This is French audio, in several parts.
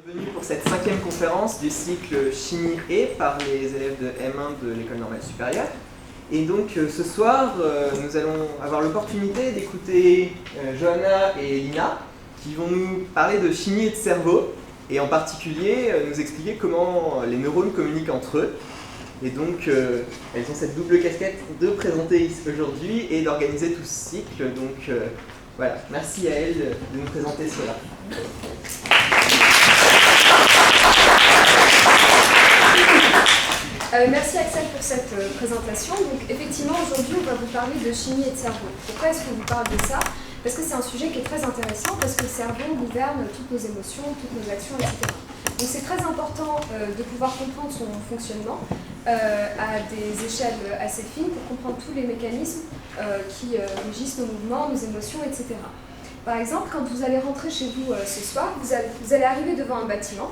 Bienvenue pour cette 5e conférence du cycle Chimie et par les élèves de M1 de l'École normale supérieure. Et donc ce soir, nous allons avoir l'opportunité d'écouter Johanna et Lina qui vont nous parler de chimie et de cerveau et en particulier nous expliquer comment les neurones communiquent entre eux. Et donc elles ont cette double casquette de présenter aujourd'hui et d'organiser tout ce cycle. Donc voilà, merci à elles de nous présenter cela. Merci Axel pour cette présentation. Donc effectivement aujourd'hui on va vous parler de chimie et de cerveau. Pourquoi est-ce qu'on vous parle de ça? Parce que c'est un sujet qui est très intéressant, parce que le cerveau gouverne toutes nos émotions, toutes nos actions, etc. Donc c'est très important de pouvoir comprendre son fonctionnement à des échelles assez fines pour comprendre tous les mécanismes qui régissent nos mouvements, nos émotions, etc. Par exemple, quand vous allez rentrer chez vous ce soir, vous allez arriver devant un bâtiment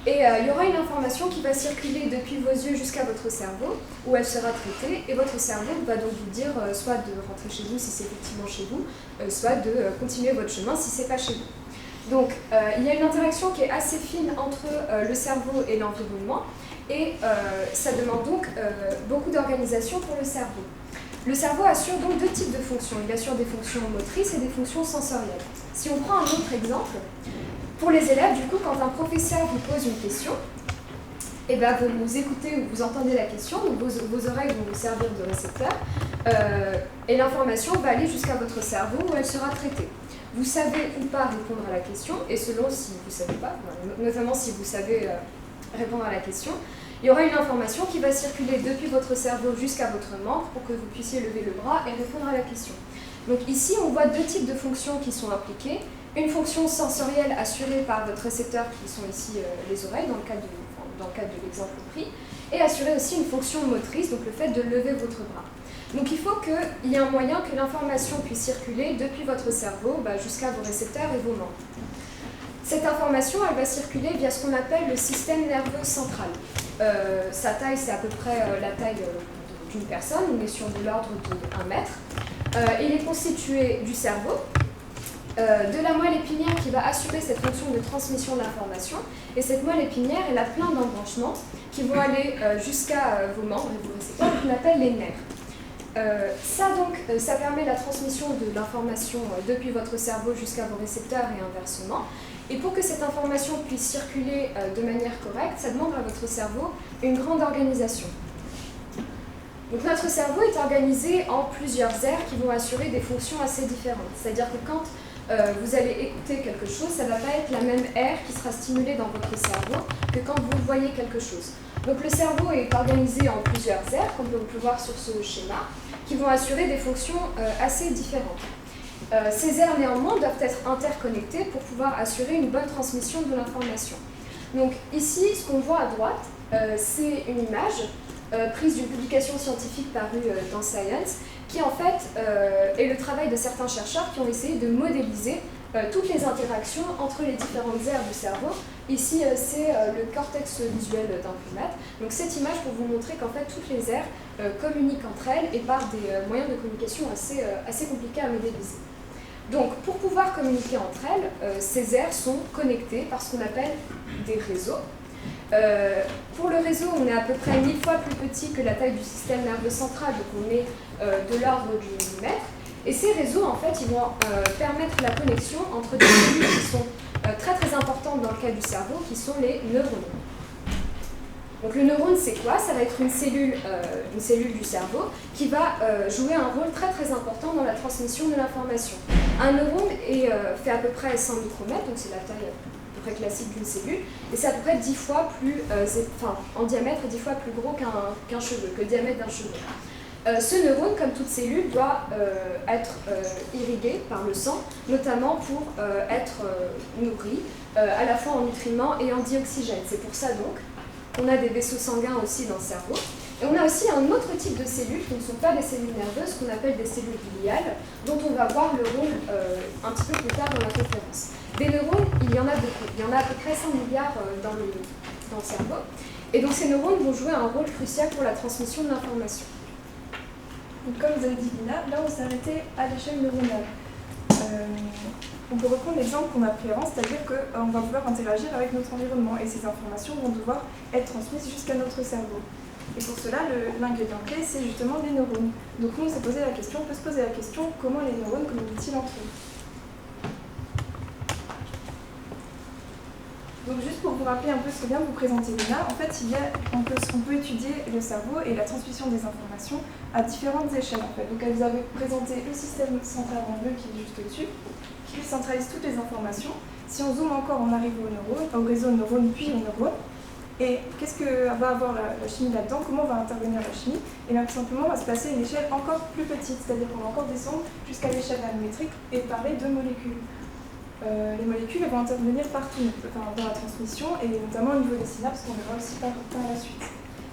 et il y aura une information qui va circuler depuis vos yeux jusqu'à votre cerveau, où elle sera traitée, et votre cerveau va donc vous dire soit de rentrer chez vous si c'est effectivement chez vous, soit de continuer votre chemin si c'est pas chez vous. Donc il y a une interaction qui est assez fine entre le cerveau et l'environnement, et ça demande donc beaucoup d'organisation pour le cerveau. Le cerveau assure donc deux types de fonctions. Il assure des fonctions motrices et des fonctions sensorielles. Si on prend un autre exemple, pour les élèves, du coup, quand un professeur vous pose une question, et ben vous écoutez ou vous entendez la question, donc vos oreilles vont vous servir de récepteur, et l'information va aller jusqu'à votre cerveau où elle sera traitée. Vous savez ou pas répondre à la question, et selon si vous ne savez pas, notamment si vous savez répondre à la question, il y aura une information qui va circuler depuis votre cerveau jusqu'à votre membre pour que vous puissiez lever le bras et répondre à la question. Donc ici, on voit deux types de fonctions qui sont impliquées. Une fonction sensorielle assurée par votre récepteur, qui sont ici les oreilles, dans le cadre de l'exemple pris, et assurer aussi une fonction motrice, donc le fait de lever votre bras. Donc il faut qu'il y ait un moyen que l'information puisse circuler depuis votre cerveau jusqu'à vos récepteurs et vos membres. Cette information, elle va circuler via ce qu'on appelle le système nerveux central. Sa taille, c'est à peu près la taille d'une personne, on est sur de l'ordre de 1 mètre. Il est constitué du cerveau, de la moelle épinière qui va assurer cette fonction de transmission d'information, et cette moelle épinière, elle a plein d'embranchements qui vont aller jusqu'à vos membres et vos récepteurs, qu'on appelle les nerfs. Ça permet la transmission de l'information depuis votre cerveau jusqu'à vos récepteurs et inversement. Et pour que cette information puisse circuler de manière correcte, ça demande à votre cerveau une grande organisation. Donc notre cerveau est organisé en plusieurs aires qui vont assurer des fonctions assez différentes. C'est-à-dire que quand vous allez écouter quelque chose, ça ne va pas être la même aire qui sera stimulée dans votre cerveau que quand vous voyez quelque chose. Donc le cerveau est organisé en plusieurs aires, comme on peut voir sur ce schéma, qui vont assurer des fonctions assez différentes. Ces aires néanmoins doivent être interconnectées pour pouvoir assurer une bonne transmission de l'information. Donc ici, ce qu'on voit à droite, c'est une image prise d'une publication scientifique parue dans Science, qui en fait est le travail de certains chercheurs qui ont essayé de modéliser toutes les interactions entre les différentes aires du cerveau. Ici, c'est le cortex visuel d'un primate. Donc cette image pour vous montrer qu'en fait toutes les aires communiquent entre elles et par des moyens de communication assez compliqués à modéliser. Donc pour pouvoir communiquer entre elles, ces aires sont connectées par ce qu'on appelle des réseaux. Pour le réseau, on est à peu près 1000 fois plus petit que la taille du système nerveux central, donc on est de l'ordre du millimètre. Et ces réseaux, en fait, ils vont permettre la connexion entre des cellules qui sont très très importantes dans le cas du cerveau, qui sont les neurones. Donc le neurone, c'est quoi? Ça va être une cellule du cerveau qui va jouer un rôle très très important dans la transmission de l'information. Un neurone fait à peu près 100 micromètres, donc c'est la taille classique d'une cellule, et c'est à peu près 10 fois plus, en diamètre, 10 fois plus gros qu'un cheveu, que le diamètre d'un cheveu. Ce neurone, comme toute cellule, doit être irrigué par le sang, notamment pour être nourri, à la fois en nutriments et en dioxygène. C'est pour ça donc qu'on a des vaisseaux sanguins aussi dans le cerveau. Et on a aussi un autre type de cellules qui ne sont pas des cellules nerveuses, qu'on appelle des cellules gliales, dont on va voir le rôle un petit peu plus tard dans la conférence. Des neurones, il y en a beaucoup. Il y en a à peu près 100 milliards dans le cerveau. Et donc ces neurones vont jouer un rôle crucial pour la transmission de l'information. Donc, comme vous avez dit, Lina, là on s'est arrêté à l'échelle neuronale. on peut reprendre l'exemple qu'on a pris avant, c'est-à-dire qu'on va vouloir interagir avec notre environnement et ces informations vont devoir être transmises jusqu'à notre cerveau. Et pour cela, l'ingrédient clé, c'est justement les neurones. Donc nous, on peut se poser la question, comment les neurones communiquent-ils entre eux? Donc juste pour vous rappeler un peu ce que vient de vous présenter Lina, en fait, on peut étudier le cerveau et la transmission des informations à différentes échelles. En fait. Donc elle vous avait présenté le système central en bleu qui est juste au-dessus, qui centralise toutes les informations. Si on zoome encore, on arrive au réseau de neurones puis aux neurones. Et qu'est-ce que va avoir la chimie là-dedans? Comment va intervenir la chimie? Et bien tout simplement, on va se passer à une échelle encore plus petite, c'est-à-dire qu'on va encore descendre jusqu'à l'échelle nanométrique et parler de molécules. Les molécules vont intervenir partout, dans la transmission et notamment au niveau des synapses qu'on verra aussi par la suite.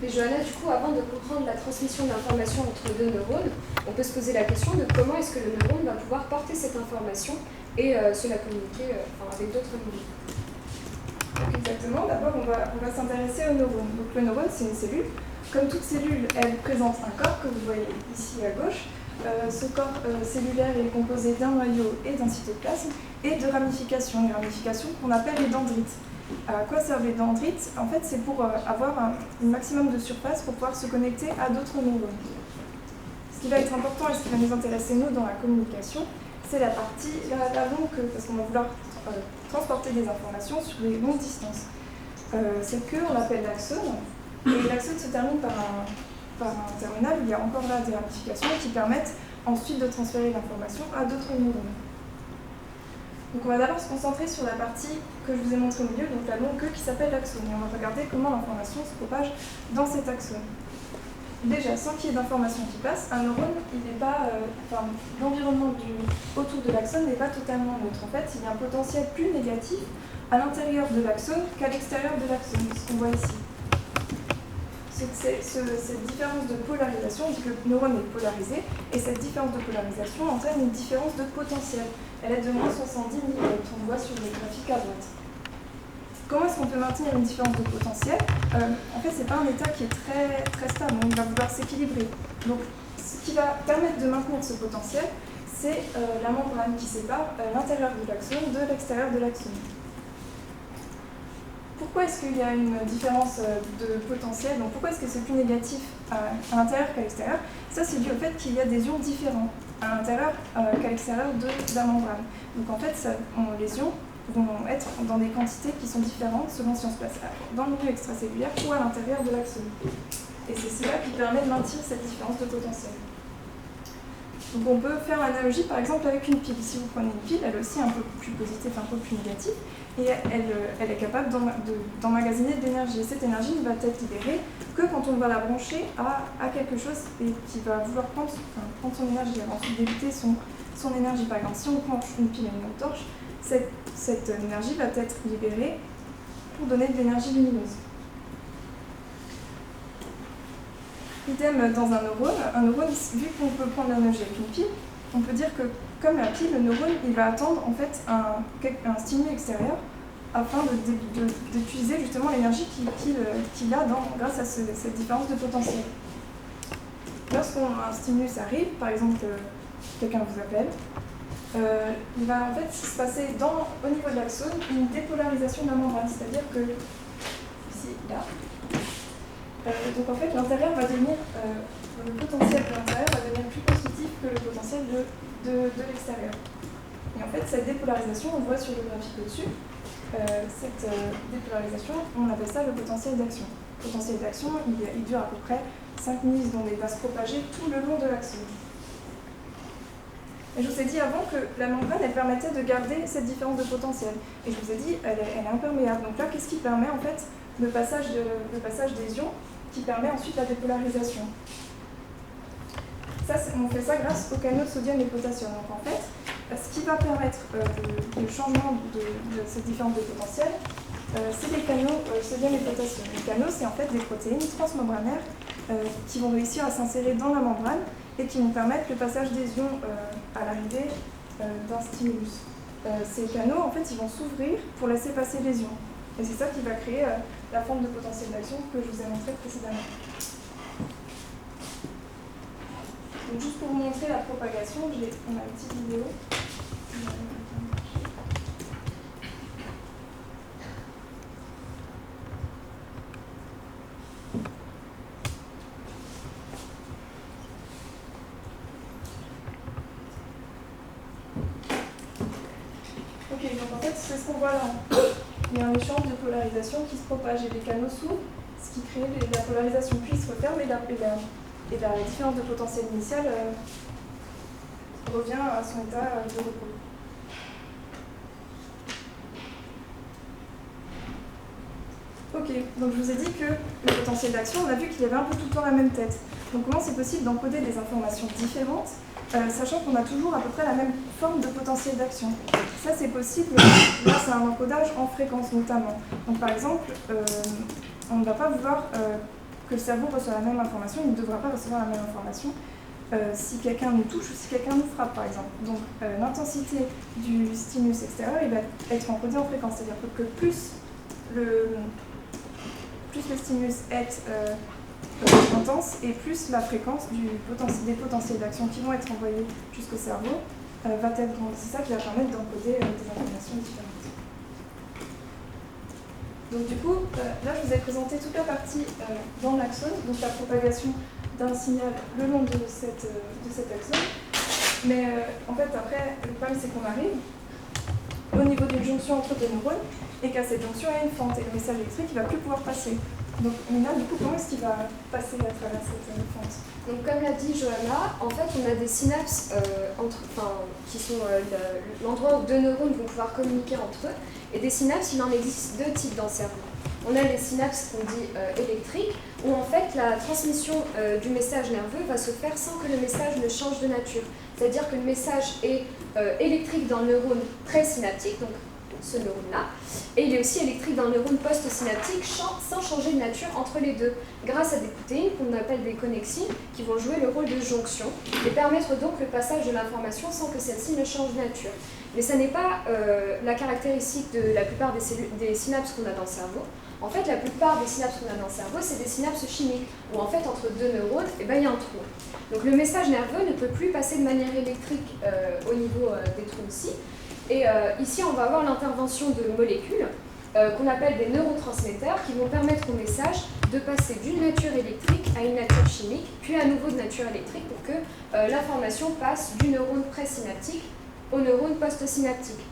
Mais Johanna, du coup, avant de comprendre la transmission d'informations entre deux neurones, on peut se poser la question de comment est-ce que le neurone va pouvoir porter cette information et se la communiquer avec d'autres neurones. Exactement, d'abord on va s'intéresser au neurone. Donc le neurone, c'est une cellule. Comme toute cellule, elle présente un corps que vous voyez ici à gauche. Ce corps cellulaire est composé d'un noyau et d'un cytoplasme et de ramifications, les ramifications qu'on appelle les dendrites. À quoi servent les dendrites? En fait, c'est pour avoir un maximum de surface pour pouvoir se connecter à d'autres neurones. Ce qui va être important et ce qui va nous intéresser, nous, dans la communication, c'est la partie, la longue queue, parce qu'on va vouloir transporter des informations sur des longues distances. Cette queue, on l'appelle l'axone, et l'axone se termine par un terminal où il y a encore là des ramifications qui permettent ensuite de transférer l'information à d'autres neurones. Donc on va d'abord se concentrer sur la partie que je vous ai montrée au milieu, donc la longue queue qui s'appelle l'axone, et on va regarder comment l'information se propage dans cet axone. Déjà, sans qu'il y ait d'informations qui passent, un neurone, l'environnement autour de l'axone n'est pas totalement neutre. En fait, il y a un potentiel plus négatif à l'intérieur de l'axone qu'à l'extérieur de l'axone, ce qu'on voit ici. Cette différence de polarisation, on dit que le neurone est polarisé, et cette différence de polarisation entraîne une différence de potentiel. Elle est de moins 70 mV, on le voit sur le graphique à droite. Comment est-ce qu'on peut maintenir une différence de potentiel? En fait, ce n'est pas un état qui est très, très stable, il va vouloir s'équilibrer. Donc, ce qui va permettre de maintenir ce potentiel, c'est la membrane qui sépare l'intérieur de l'axone de l'extérieur de l'axone. Pourquoi est-ce qu'il y a une différence de potentiel? Donc pourquoi est-ce que c'est plus négatif à l'intérieur qu'à l'extérieur? Ça, c'est dû au fait qu'il y a des ions différents à l'intérieur qu'à l'extérieur de la membrane. Donc en fait, les ions vont être dans des quantités qui sont différentes selon si on se place dans le milieu extracellulaire ou à l'intérieur de l'axone. Et c'est cela qui permet de maintenir cette différence de potentiel. Donc on peut faire l'analogie par exemple avec une pile. Si vous prenez une pile, elle est aussi un peu plus positive, un peu plus négative, et elle est capable d'emmagasiner de l'énergie. Et cette énergie ne va être libérée que quand on va la brancher à quelque chose et qui va vouloir prendre son énergie. Elle va ensuite débuter son énergie. Par exemple, si on branche une pile à une torche, cette énergie va être libérée pour donner de l'énergie lumineuse. Idem dans un neurone, vu qu'on peut prendre l'analogie avec une pile, on peut dire que comme la pile, le neurone il va attendre en fait un stimuli extérieur afin d'utiliser justement l'énergie qu'il a grâce à cette différence de potentiel. Lorsqu'un stimulus arrive, par exemple quelqu'un vous appelle, il va en fait se passer au niveau de l'axone une dépolarisation de la membrane, c'est-à-dire que ici, là, donc en fait l'intérieur va devenir, le potentiel de l'intérieur va devenir plus positif que le potentiel de l'extérieur. Et en fait cette dépolarisation, on voit sur le graphique au-dessus, cette dépolarisation, on appelle ça le potentiel d'action. Le potentiel d'action, il dure à peu près 5 millisecondes et il va se propager tout le long de l'axone. Et je vous ai dit avant que la membrane, elle permettait de garder cette différence de potentiel. Et je vous ai dit, elle est imperméable. Donc là, qu'est-ce qui permet en fait le passage des ions, qui permet ensuite la dépolarisation? Ça, on fait ça grâce aux canaux de sodium et potassium. Donc en fait, ce qui va permettre le changement de cette différence de potentiel, c'est les canaux sodium et potassium. Les canaux, c'est en fait des protéines transmembranaires qui vont réussir à s'insérer dans la membrane et qui vont permettre le passage des ions à l'arrivée d'un stimulus. Ces canaux, en fait, ils vont s'ouvrir pour laisser passer les ions. Et c'est ça qui va créer la forme de potentiel d'action que je vous ai montré précédemment. Donc, juste pour vous montrer la propagation, on a une petite vidéo. Ok, donc en fait, c'est ce qu'on voit là. Il y a un échange de polarisation qui se propage et les canaux s'ouvrent, ce qui crée la polarisation puis se referme et la différence de potentiel initial revient à son état de repos. Ok, donc je vous ai dit que le potentiel d'action, on a vu qu'il y avait un peu tout le temps la même tête. Donc comment c'est possible d'encoder des informations différentes, sachant qu'on a toujours à peu près la même forme de potentiel d'action? Ça c'est possible grâce à un encodage en fréquence notamment. Donc par exemple, on ne va pas vouloir que le cerveau reçoive la même information, il ne devra pas recevoir la même information si quelqu'un nous touche ou si quelqu'un nous frappe par exemple. Donc l'intensité du stimulus extérieur il va être encodé en fréquence, c'est-à-dire que plus le stimulus est intense et plus la fréquence des potentiels d'action qui vont être envoyés jusqu'au cerveau va être grande. C'est ça qui va permettre d'encoder des informations différentes. Donc du coup, là je vous ai présenté toute la partie dans l'axone, donc la propagation d'un signal le long de cet axone. Mais en fait après, le problème c'est qu'on arrive au niveau d'une jonction entre deux neurones et qu'à cette jonction il y a une fente et le message électrique ne va plus pouvoir passer. Donc Mina, du coup, comment est-ce qu'il va passer à travers cette fente? Donc comme l'a dit Johanna, en fait on a des synapses qui sont l'endroit où deux neurones vont pouvoir communiquer entre eux. Et des synapses, il en existe deux types dans le cerveau. On a les synapses qu'on dit électriques, où en fait la transmission du message nerveux va se faire sans que le message ne change de nature. C'est-à-dire que le message est électrique dans le neurone présynaptique, donc ce neurone-là, et il est aussi électrique dans le neurone postsynaptique sans changer de nature entre les deux, grâce à des protéines qu'on appelle des connexines qui vont jouer le rôle de jonction et permettre donc le passage de l'information sans que celle-ci ne change de nature. Mais ça n'est pas la caractéristique de la plupart des synapses qu'on a dans le cerveau. En fait, la plupart des synapses qu'on a dans le cerveau, c'est des synapses chimiques, où en fait, entre deux neurones, il y a un trou. Donc le message nerveux ne peut plus passer de manière électrique au niveau des trous ici. Et ici, on va avoir l'intervention de molécules qu'on appelle des neurotransmetteurs qui vont permettre au message de passer d'une nature électrique à une nature chimique, puis à nouveau de nature électrique pour que l'information passe du neurone présynaptique au neurone postsynaptique.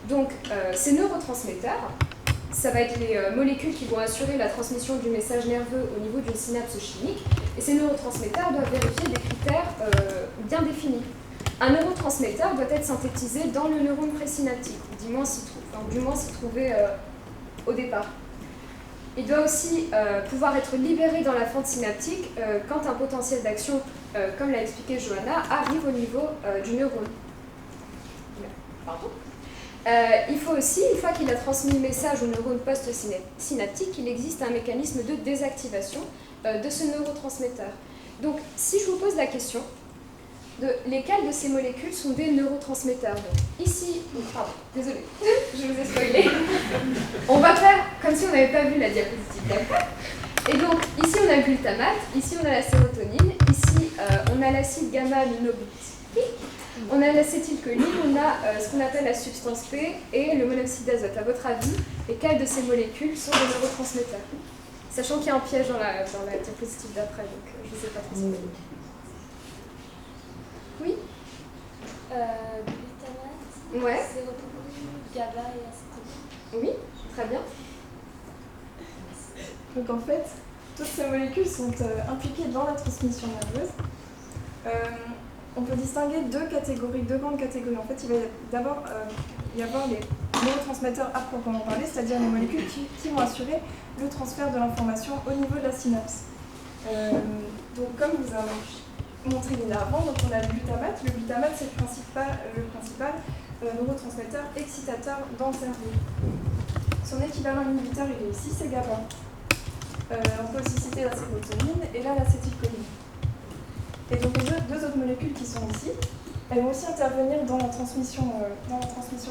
Donc, ces neurotransmetteurs, ça va être les molécules qui vont assurer la transmission du message nerveux au niveau d'une synapse chimique, et ces neurotransmetteurs doivent vérifier des critères bien définis. Un neurotransmetteur doit être synthétisé dans le neurone présynaptique, du moins s'y trouver au départ. Il doit aussi pouvoir être libéré dans la fente synaptique quand un potentiel d'action, comme l'a expliqué Johanna, arrive au niveau du neurone. Pardon. Il faut aussi, une fois qu'il a transmis le message au neurone postsynaptique, il existe un mécanisme de désactivation de ce neurotransmetteur. Donc, si je vous pose la question, lesquelles de ces molécules sont des neurotransmetteurs? Donc, ici, pardon, désolée, je vous ai spoilé. On va faire comme si on n'avait pas vu la diapositive, d'accord? Et donc, ici on a le glutamate, ici on a la sérotonine, ici on a l'acide gamma-aminobutyrique, on a l'acétylcholine, on a ce qu'on appelle la substance P et le monoxyde d'azote. À votre avis, lesquelles de ces molécules sont des neurotransmetteurs? Sachant qu'il y a un piège dans la diapositive d'après, donc je ne sais pas trop. Oui. Glutamate, Ouais. sérotonine, GABA et acétylcholine. Oui, très bien. Donc en fait, toutes ces molécules sont impliquées dans la transmission nerveuse. On peut distinguer deux grandes catégories. En fait, il va d'abord y avoir les neurotransmetteurs à proprement parler, c'est-à-dire les molécules qui vont assurer le transfert de l'information au niveau de la synapse. Donc comme vous avez montré avant, donc on a le glutamate. Le glutamate, c'est le principal neurotransmetteur excitateur dans le cerveau. Son équivalent inhibiteur, il est ici, c'est GABA. On peut aussi citer la sérotonine et là l'acétylcholine. Et donc les deux autres molécules qui sont ici, elles vont aussi intervenir dans la transmission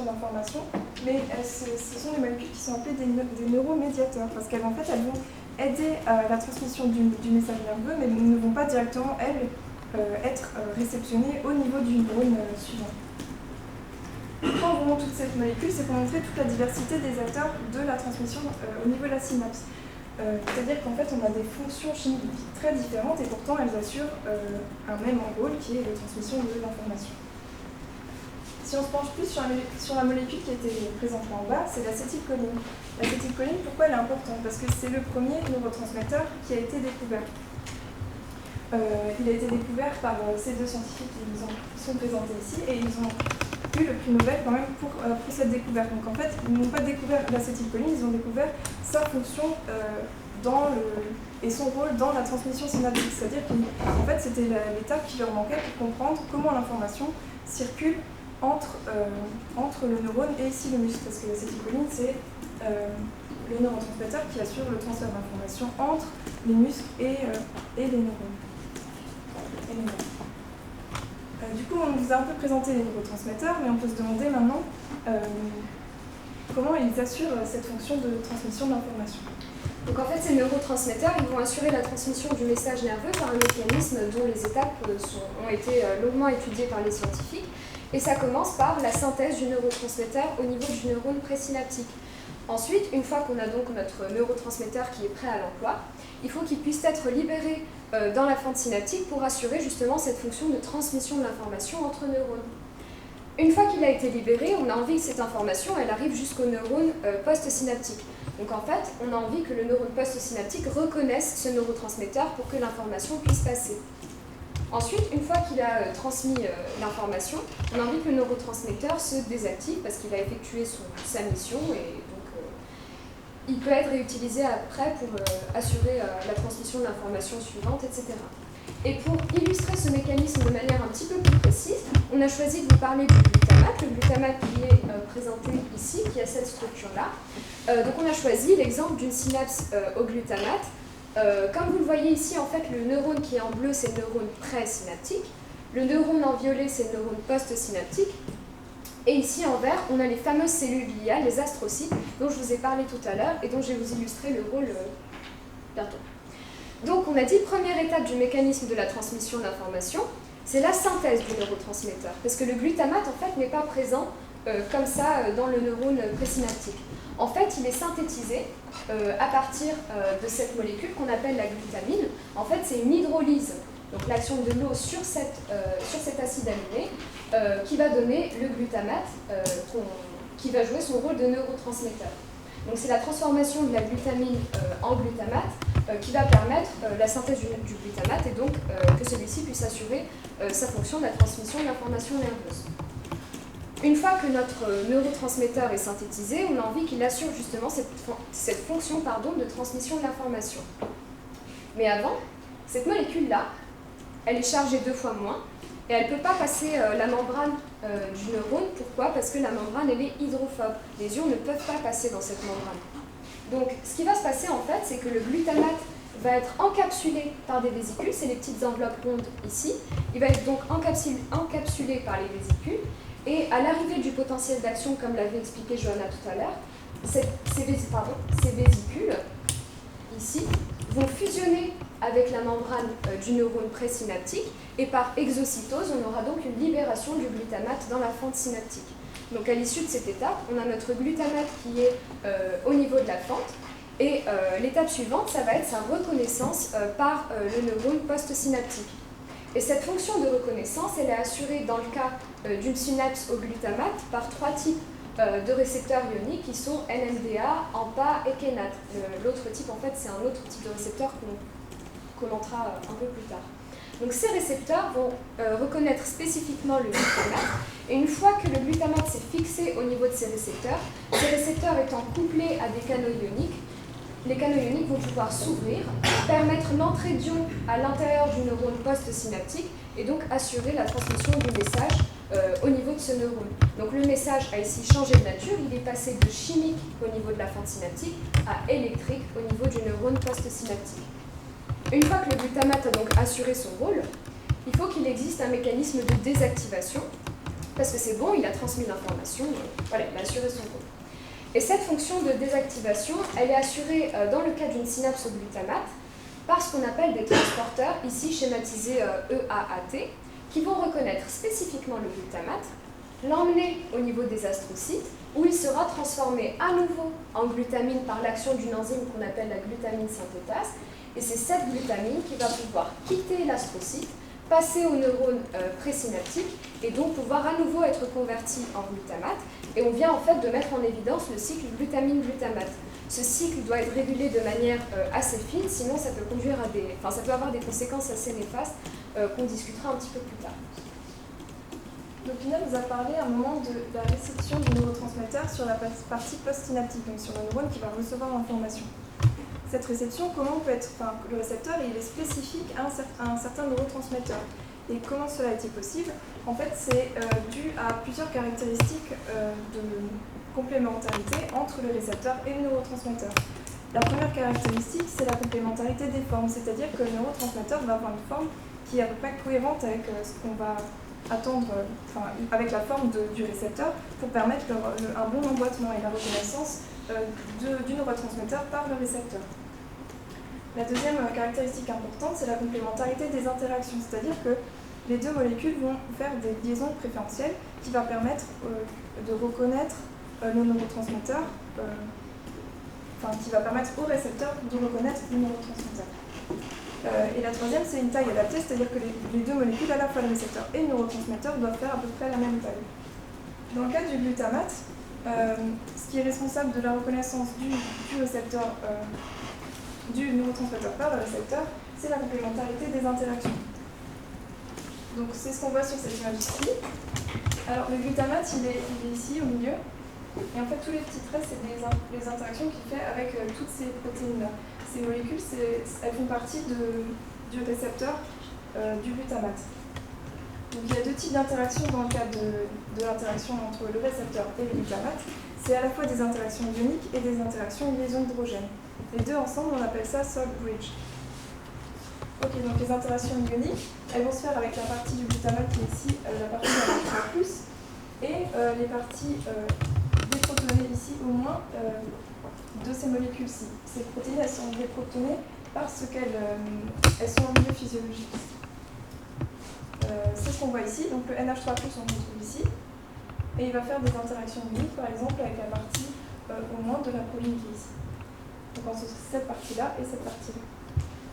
d'informations, mais ce sont des molécules qui sont appelées des neuromédiateurs, parce qu'elles elles vont aider à la transmission du message nerveux, mais ne vont pas directement, elles, être réceptionnées au niveau du neurone suivant. Pourquoi on vous montre toute cette molécule? C'est pour montrer toute la diversité des acteurs de la transmission au niveau de la synapse. C'est-à-dire qu'en fait, on a des fonctions chimiques très différentes et pourtant elles assurent un même rôle qui est la transmission de l'information. Si on se penche plus sur la molécule qui a été présentée en bas, c'est l'acétylcholine. L'acétylcholine, pourquoi elle est importante? Parce que c'est le premier neurotransmetteur qui a été découvert. Il a été découvert par ces deux scientifiques qui nous sont présentés ici et ils ont eu le prix Nobel quand même pour cette découverte. Donc en fait, ils n'ont pas découvert l'acétylcholine, ils ont découvert sa fonction et son rôle dans la transmission synaptique. C'est-à-dire qu'en fait, c'était l'étape qui leur manquait pour comprendre comment l'information circule entre le neurone et ici le muscle. Parce que l'acétylcholine, c'est le neurotransmetteur qui assure le transfert d'informations entre les muscles et les neurones. Du coup, on vous a un peu présenté les neurotransmetteurs, mais on peut se demander maintenant comment ils assurent cette fonction de transmission de l'information. Donc en fait, ces neurotransmetteurs, ils vont assurer la transmission du message nerveux par un mécanisme dont les étapes ont été longuement étudiées par les scientifiques. Et ça commence par la synthèse du neurotransmetteur au niveau du neurone présynaptique. Ensuite, une fois qu'on a donc notre neurotransmetteur qui est prêt à l'emploi, il faut qu'il puisse être libéré dans la fente synaptique pour assurer justement cette fonction de transmission de l'information entre neurones. Une fois qu'il a été libéré, on a envie que cette information elle arrive jusqu'au neurone post-synaptique. Donc en fait, on a envie que le neurone post-synaptique reconnaisse ce neurotransmetteur pour que l'information puisse passer. Ensuite, une fois qu'il a transmis l'information, on a envie que le neurotransmetteur se désactive parce qu'il a effectué sa mission et donc il peut être réutilisé après pour assurer la transmission de l'information suivante, etc. Et pour illustrer ce mécanisme de manière un petit peu plus précise, on a choisi de vous parler du glutamate. Le glutamate qui est présenté ici, qui a cette structure-là. Donc on a choisi l'exemple d'une synapse au glutamate. Comme vous le voyez ici, en fait, le neurone qui est en bleu, c'est le neurone présynaptique. Le neurone en violet, c'est le neurone post-synaptique. Et ici, en vert, on a les fameuses cellules gliales, les astrocytes, dont je vous ai parlé tout à l'heure et dont je vais vous illustrer le rôle bientôt. Donc, on a dit, première étape du mécanisme de la transmission d'information, c'est la synthèse du neurotransmetteur. Parce que le glutamate, en fait, n'est pas présent comme ça dans le neurone présynaptique. En fait, il est synthétisé à partir de cette molécule qu'on appelle la glutamine. En fait, c'est une hydrolyse, donc l'action de l'eau sur cet acide aminé, qui va donner le glutamate, qui va jouer son rôle de neurotransmetteur. Donc c'est la transformation de la glutamine en glutamate qui va permettre la synthèse du glutamate et donc que celui-ci puisse assurer sa fonction de la transmission de l'information nerveuse. Une fois que notre neurotransmetteur est synthétisé, on a envie qu'il assure justement cette fonction de transmission de l'information. Mais avant, cette molécule-là, elle est chargée 2 fois moins et elle ne peut pas passer la membrane du neurone. Pourquoi? Parce que la membrane, elle est hydrophobe. Les ions ne peuvent pas passer dans cette membrane. Donc, ce qui va se passer en fait, c'est que le glutamate va être encapsulé par des vésicules, c'est les petites enveloppes rondes ici. Il va être donc encapsulé par les vésicules. Et à l'arrivée du potentiel d'action, comme l'avait expliqué Johanna tout à l'heure, ces vésicules, ici, vont fusionner avec la membrane du neurone présynaptique et par exocytose, on aura donc une libération du glutamate dans la fente synaptique. Donc à l'issue de cette étape, on a notre glutamate qui est au niveau de la fente et l'étape suivante, ça va être sa reconnaissance par le neurone post-synaptique. Et cette fonction de reconnaissance, elle est assurée dans le cas d'une synapse au glutamate par 3 types de récepteurs ioniques qui sont NMDA, AMPA et KNAT. L'autre type, en fait, c'est un autre type de récepteur qu'on commentera un peu plus tard. Donc ces récepteurs vont reconnaître spécifiquement le glutamate, et une fois que le glutamate s'est fixé au niveau de ces récepteurs étant couplés à des canaux ioniques, les canaux ioniques vont pouvoir s'ouvrir, permettre l'entrée d'ions à l'intérieur du neurone post-synaptique et donc assurer la transmission du message au niveau de ce neurone. Donc le message a ici changé de nature, il est passé de chimique au niveau de la fente synaptique à électrique au niveau du neurone post-synaptique. Une fois que le glutamate a donc assuré son rôle, il faut qu'il existe un mécanisme de désactivation, parce que c'est bon, il a transmis l'information, voilà, il a assuré son rôle. Et cette fonction de désactivation, elle est assurée dans le cas d'une synapse au glutamate par ce qu'on appelle des transporteurs, ici schématisés EAAT, qui vont reconnaître spécifiquement le glutamate l'emmener au niveau des astrocytes, où il sera transformé à nouveau en glutamine par l'action d'une enzyme qu'on appelle la glutamine synthétase. Et c'est cette glutamine qui va pouvoir quitter l'astrocyte, passer aux neurones présynaptiques et donc pouvoir à nouveau être converti en glutamate. Et on vient en fait de mettre en évidence le cycle glutamine-glutamate. Ce cycle doit être régulé de manière assez fine, sinon ça peut conduire à ça peut avoir des conséquences assez néfastes qu'on discutera un petit peu plus tard. Donc Lina nous a parlé à un moment de la réception du neurotransmetteur sur la partie postsynaptique, donc sur le neurone qui va recevoir l'information. Cette réception, comment peut être, le récepteur il est spécifique à un certain neurotransmetteur. Et comment cela est-il possible? En fait, c'est dû à plusieurs caractéristiques de complémentarité entre le récepteur et le neurotransmetteur. La première caractéristique, c'est la complémentarité des formes, c'est-à-dire que le neurotransmetteur va avoir une forme qui est à peu près cohérente avec ce qu'on va attendre, avec la forme du récepteur pour permettre un bon emboîtement et la reconnaissance du neurotransmetteur par le récepteur. La deuxième caractéristique importante, c'est la complémentarité des interactions, c'est-à-dire que les deux molécules vont faire des liaisons préférentielles qui va permettre de reconnaître le neurotransmetteur, qui va permettre au récepteur de reconnaître le neurotransmetteur. Et la troisième, c'est une taille adaptée, c'est-à-dire que les deux molécules, à la fois le récepteur et le neurotransmetteur, doivent faire à peu près la même taille. Dans le cas du glutamate, ce qui est responsable de la reconnaissance du récepteur, du neurotransmetteur par le récepteur, c'est la complémentarité des interactions. Donc c'est ce qu'on voit sur cette image ici. Alors le glutamate, il est ici au milieu. Et en fait, tous les petits traits, c'est les interactions qu'il fait avec toutes ces protéines-là. Ces molécules, elles font partie du récepteur du glutamate. Donc il y a deux types d'interactions dans le cadre de l'interaction entre le récepteur et le glutamate. C'est à la fois des interactions ioniques et des interactions liaison d'hydrogène. Les deux ensemble, on appelle ça salt bridge. Ok, donc les interactions ioniques, elles vont se faire avec la partie du glutamate qui est ici, la partie NH3+, et les parties déprotonées ici, au moins, de ces molécules-ci. Ces protéines, elles sont déprotonées parce qu'elles sont en milieu physiologique. C'est ce qu'on voit ici, donc le NH3+, on le retrouve ici, et il va faire des interactions ioniques, par exemple, avec la partie, au moins, de la proline qui est ici. Donc entre cette partie-là et cette partie-là.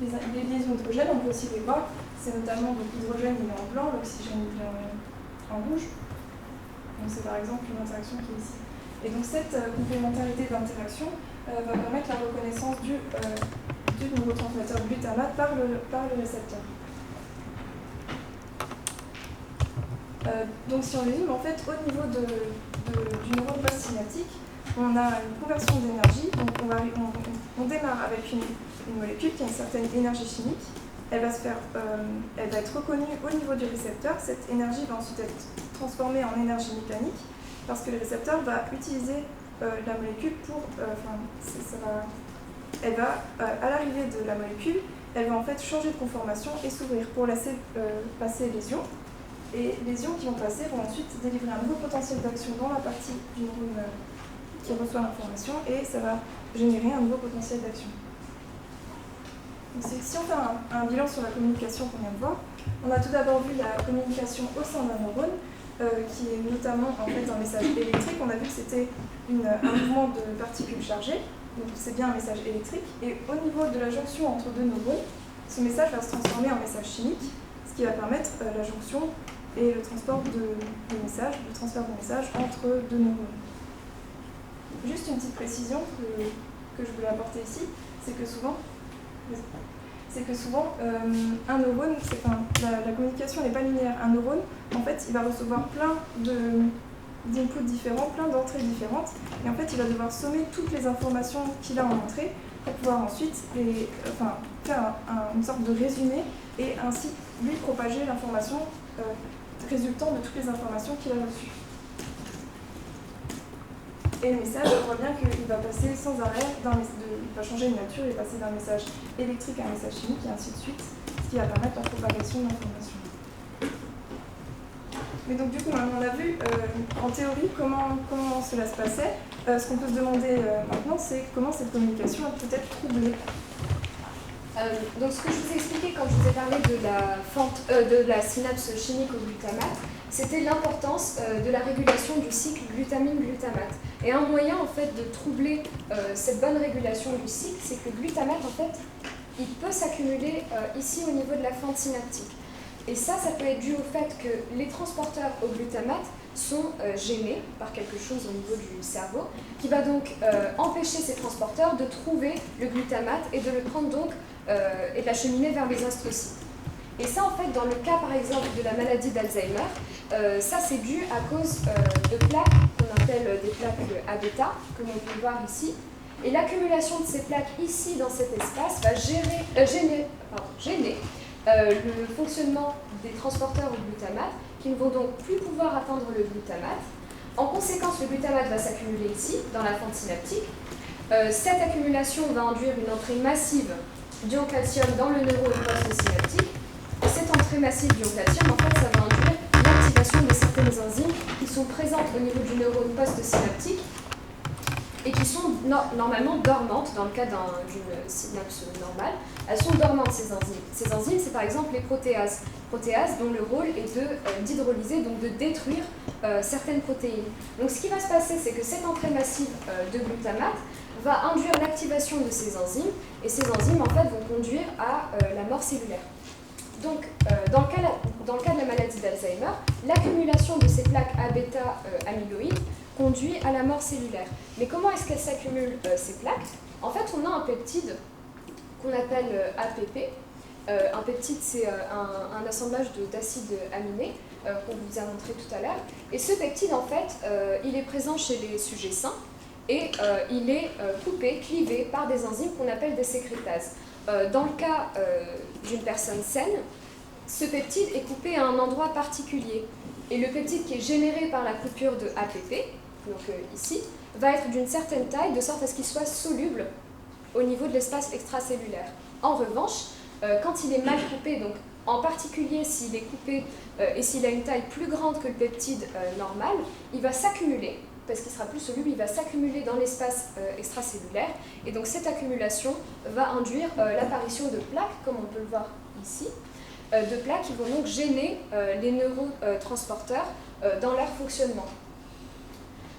Les liaisons d'hydrogène, on peut aussi les voir, c'est notamment l'hydrogène il est en blanc, l'oxygène il est en rouge. Donc c'est par exemple une interaction qui est ici. Et donc cette complémentarité d'interaction va permettre la reconnaissance du neurotransmetteur glutamate par le récepteur. Donc si on résume, en fait, au niveau du neurone postsynaptique, on a une conversion d'énergie. Donc on démarre avec une molécule qui a une certaine énergie chimique. Elle va être reconnue au niveau du récepteur. Cette énergie va ensuite être transformée en énergie mécanique parce que le récepteur va utiliser la molécule pour... à l'arrivée de la molécule, elle va en fait changer de conformation et s'ouvrir pour laisser passer les ions. Et les ions qui vont passer vont ensuite délivrer un nouveau potentiel d'action dans la partie du neurone qui reçoit l'information et ça va générer un nouveau potentiel d'action. Si on fait un bilan sur la communication qu'on vient de voir, on a tout d'abord vu la communication au sein d'un neurone, qui est notamment en fait un message électrique. On a vu que c'était un mouvement de particules chargées, donc c'est bien un message électrique. Et au niveau de la jonction entre deux neurones, ce message va se transformer en message chimique, ce qui va permettre la jonction et le transport de messages, le transfert de messages entre deux neurones. Juste une petite précision que je voulais apporter ici, c'est que souvent un neurone, la communication n'est pas linéaire. Un neurone, en fait, il va recevoir plein d'inputs différents, plein d'entrées différentes, et en fait, il va devoir sommer toutes les informations qu'il a en entrée pour pouvoir ensuite faire une sorte de résumé et ainsi lui propager l'information résultant de toutes les informations qu'il a reçues. Et le message, on voit bien qu'il va passer sans arrêt, il va changer de nature et passer d'un message électrique à un message chimique et ainsi de suite, ce qui va permettre la propagation de l'information. Mais donc du coup, on a vu en théorie comment cela se passait. Ce qu'on peut se demander maintenant, c'est comment cette communication peut être troublée. Donc ce que je vous ai expliqué quand je vous ai parlé de la synapse chimique au glutamate, c'était l'importance de la régulation du cycle glutamine-glutamate. Et un moyen en fait de troubler cette bonne régulation du cycle, c'est que le glutamate en fait, il peut s'accumuler ici au niveau de la fente synaptique. Et ça peut être dû au fait que les transporteurs au glutamate sont gênés par quelque chose au niveau du cerveau, qui va donc empêcher ces transporteurs de trouver le glutamate et de le prendre donc et de l'acheminer vers les astrocytes. Et ça, en fait, dans le cas, par exemple, de la maladie d'Alzheimer, ça, c'est dû à cause de plaques qu'on appelle des plaques A-bêta, comme on peut voir ici. Et l'accumulation de ces plaques ici, dans cet espace, va gêner le fonctionnement des transporteurs au glutamate, qui ne vont donc plus pouvoir atteindre le glutamate. En conséquence, le glutamate va s'accumuler ici, dans la fente synaptique. Cette accumulation va induire une entrée massive d'ion calcium dans le neurone post-synaptique. Et cette entrée massive d'ion calcium, en fait, ça va induire l'activation de certaines enzymes qui sont présentes au niveau du neurone post-synaptique et qui sont normalement dormantes dans le cas d'une synapse normale. Elles sont dormantes, ces enzymes. Ces enzymes, c'est par exemple les protéases. Protéases dont le rôle est d'hydrolyser, donc de détruire certaines protéines. Donc ce qui va se passer, c'est que cette entrée massive de glutamate va induire l'activation de ces enzymes, et ces enzymes en fait vont conduire à la mort cellulaire. Donc, dans le cas de la maladie d'Alzheimer, l'accumulation de ces plaques A-bêta amyloïdes conduit à la mort cellulaire. Mais comment est-ce qu'elles s'accumulent, ces plaques? En fait, on a un peptide qu'on appelle APP. Un peptide, c'est un assemblage d'acides aminés qu'on vous a montré tout à l'heure. Et ce peptide, en fait, il est présent chez les sujets sains et il est coupé, clivé par des enzymes qu'on appelle des sécrétases. Dans le cas d'une personne saine, ce peptide est coupé à un endroit particulier. Et le peptide qui est généré par la coupure de APP, donc ici, va être d'une certaine taille, de sorte à ce qu'il soit soluble au niveau de l'espace extracellulaire. En revanche, quand il est mal coupé, donc en particulier s'il est coupé et s'il a une taille plus grande que le peptide normal, il va s'accumuler. Parce qu'il sera plus soluble, il va s'accumuler dans l'espace extracellulaire. Et donc cette accumulation va induire l'apparition de plaques, comme on peut le voir ici, de plaques qui vont donc gêner les neurotransporteurs dans leur fonctionnement.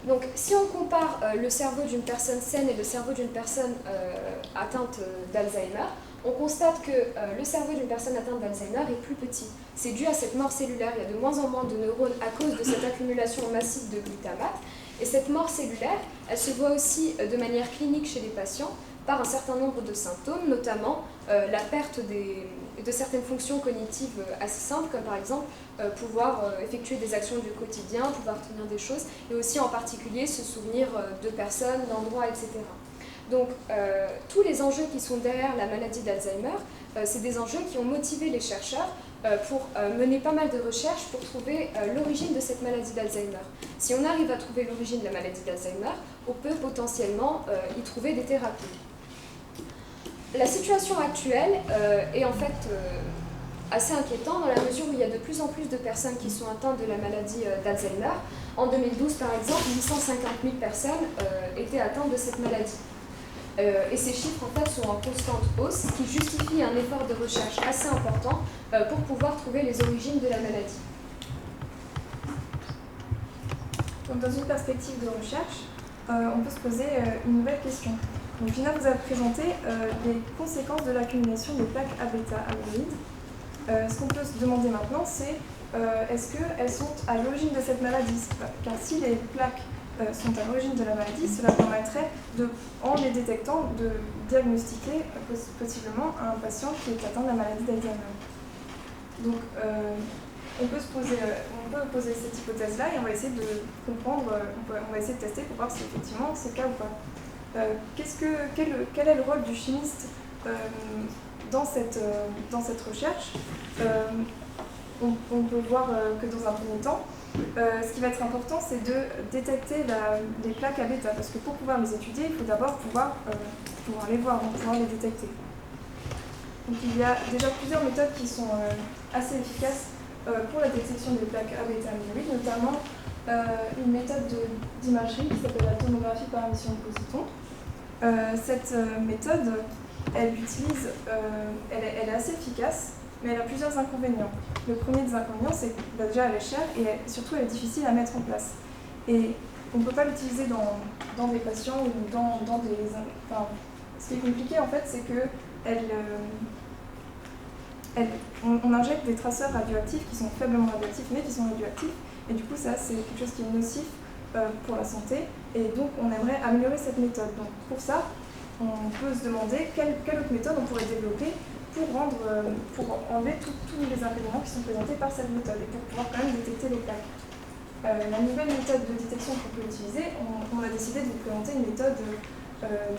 Donc si on compare le cerveau d'une personne saine et le cerveau d'une personne atteinte d'Alzheimer, on constate que le cerveau d'une personne atteinte d'Alzheimer est plus petit. C'est dû à cette mort cellulaire. Il y a de moins en moins de neurones à cause de cette accumulation massive de glutamate. Et cette mort cellulaire, elle se voit aussi de manière clinique chez les patients par un certain nombre de symptômes, notamment la perte de certaines fonctions cognitives assez simples, comme par exemple pouvoir effectuer des actions du quotidien, pouvoir tenir des choses, et aussi en particulier se souvenir de personnes, d'endroits, etc. Donc tous les enjeux qui sont derrière la maladie d'Alzheimer, c'est des enjeux qui ont motivé les chercheurs pour mener pas mal de recherches pour trouver l'origine de cette maladie d'Alzheimer. Si on arrive à trouver l'origine de la maladie d'Alzheimer, on peut potentiellement y trouver des thérapies. La situation actuelle est en fait assez inquiétante dans la mesure où il y a de plus en plus de personnes qui sont atteintes de la maladie d'Alzheimer. En 2012, par exemple, 850 000 personnes étaient atteintes de cette maladie. Et ces chiffres en fait sont en constante hausse, ce qui justifie un effort de recherche assez important pour pouvoir trouver les origines de la maladie. Donc, dans une perspective de recherche, on peut se poser une nouvelle question. Donc, Gina vous a présenté les conséquences de l'accumulation des plaques A-bêta amyloïdes. Ce qu'on peut se demander maintenant, c'est est-ce qu'elles sont à l'origine de cette maladie? Car si les plaques sont à l'origine de la maladie, cela permettrait, en les détectant, de diagnostiquer possiblement un patient qui est atteint de la maladie d'Alzheimer. Donc, on peut poser cette hypothèse-là et on va essayer de comprendre, on va essayer de tester pour voir si effectivement c'est le cas ou pas. Quel est le rôle du chimiste dans cette recherche? On peut voir que dans un premier temps, ce qui va être important, c'est de détecter les plaques A-bêta, parce que pour pouvoir les étudier, il faut d'abord pouvoir les voir, donc pouvoir les détecter. Donc il y a déjà plusieurs méthodes qui sont assez efficaces pour la détection des plaques A-bêta amyloïdes, notamment une méthode d'imagerie qui s'appelle la tomographie par émission de positons. Cette méthode, elle est assez efficace, mais elle a plusieurs inconvénients. Le premier des inconvénients, c'est que déjà elle est chère et surtout elle est difficile à mettre en place. Et on ne peut pas l'utiliser dans des patients ou dans des... Enfin, ce qui est compliqué en fait, c'est que on injecte des traceurs radioactifs qui sont faiblement radioactifs, mais qui sont radioactifs. Et du coup, ça, c'est quelque chose qui est nocif pour la santé. Et donc, on aimerait améliorer cette méthode. Donc, pour ça, on peut se demander quelle autre méthode on pourrait développer pour enlever tous les inconvénients qui sont présentés par cette méthode et pour pouvoir quand même détecter les plaques. La nouvelle méthode de détection qu'on peut utiliser, on a décidé de vous présenter une méthode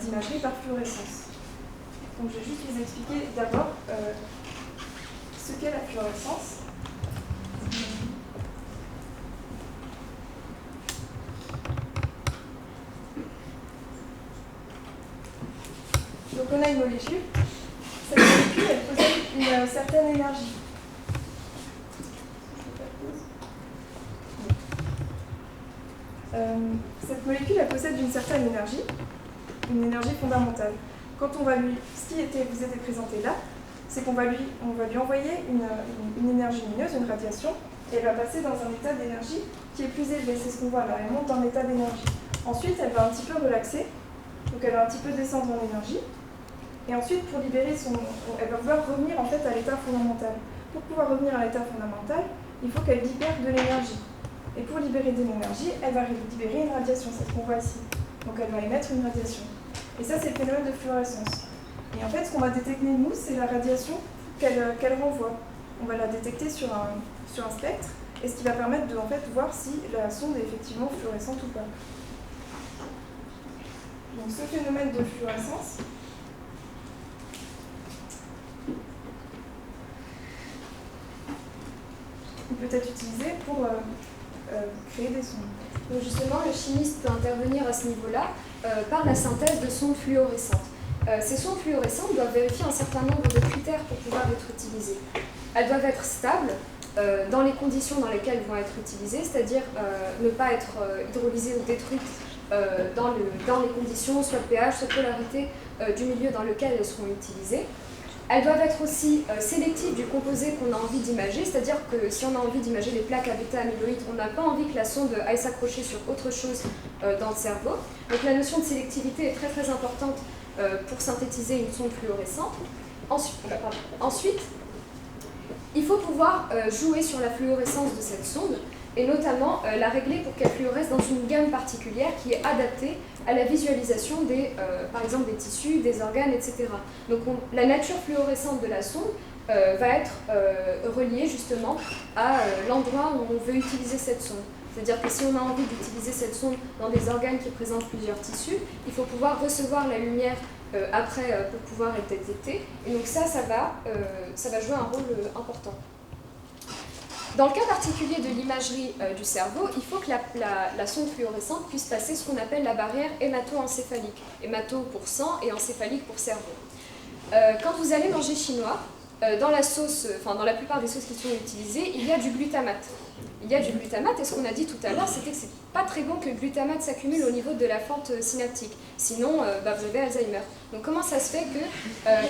d'imagerie par fluorescence. Donc, je vais juste vous expliquer d'abord ce qu'est la fluorescence. Donc on a une molécule. Cette molécule, elle possède une certaine énergie. Cette molécule, elle possède une certaine énergie, une énergie fondamentale. Quand on va ce qui vous était présenté là, c'est qu'on va lui envoyer une énergie lumineuse, une radiation, et elle va passer dans un état d'énergie qui est plus élevé. C'est ce qu'on voit là, elle monte dans l'état d'énergie. Ensuite, elle va un petit peu relaxer, donc elle va un petit peu descendre en énergie, et ensuite, pour libérer elle va vouloir revenir en fait à l'état fondamental. Pour pouvoir revenir à l'état fondamental, il faut qu'elle libère de l'énergie. Et pour libérer de l'énergie, elle va libérer une radiation, c'est ce qu'on voit ici. Donc elle va émettre une radiation. Et ça, c'est le phénomène de fluorescence. Et en fait, ce qu'on va détecter, nous, c'est la radiation qu'elle renvoie. On va la détecter sur un spectre, et ce qui va permettre de voir si la sonde est effectivement fluorescente ou pas. Donc ce phénomène de fluorescence, il peut être utilisé pour créer des sondes. Donc justement, le chimiste peut intervenir à ce niveau-là par la synthèse de sondes fluorescentes. Ces sondes fluorescentes doivent vérifier un certain nombre de critères pour pouvoir être utilisées. Elles doivent être stables dans les conditions dans lesquelles elles vont être utilisées, c'est-à-dire ne pas être hydrolysées ou détruites dans les conditions, soit pH, soit polarité du milieu dans lequel elles seront utilisées. Elles doivent être aussi sélectives du composé qu'on a envie d'imager, c'est-à-dire que si on a envie d'imager les plaques à bêta-amyloïdes, on n'a pas envie que la sonde aille s'accrocher sur autre chose dans le cerveau. Donc la notion de sélectivité est très très importante pour synthétiser une sonde fluorescente. Ensuite, il faut pouvoir jouer sur la fluorescence de cette sonde et notamment la régler pour qu'elle fluoresce dans une gamme particulière qui est adaptée à la visualisation par exemple des tissus, des organes, etc. Donc la nature fluorescente de la sonde va être reliée justement à l'endroit où on veut utiliser cette sonde. C'est-à-dire que si on a envie d'utiliser cette sonde dans des organes qui présentent plusieurs tissus, il faut pouvoir recevoir la lumière après pour pouvoir être détecté. Et donc ça va jouer un rôle important. Dans le cas particulier de l'imagerie du cerveau, il faut que la sonde fluorescente puisse passer ce qu'on appelle la barrière hémato-encéphalique. Hémato pour sang et encéphalique pour cerveau. Quand vous allez manger chinois, dans la plupart des sauces qui sont utilisées, il y a du glutamate. Il y a du glutamate, et ce qu'on a dit tout à l'heure, c'était que c'est pas très bon que le glutamate s'accumule au niveau de la fente synaptique. Sinon, vous avez Alzheimer. Donc comment ça se fait que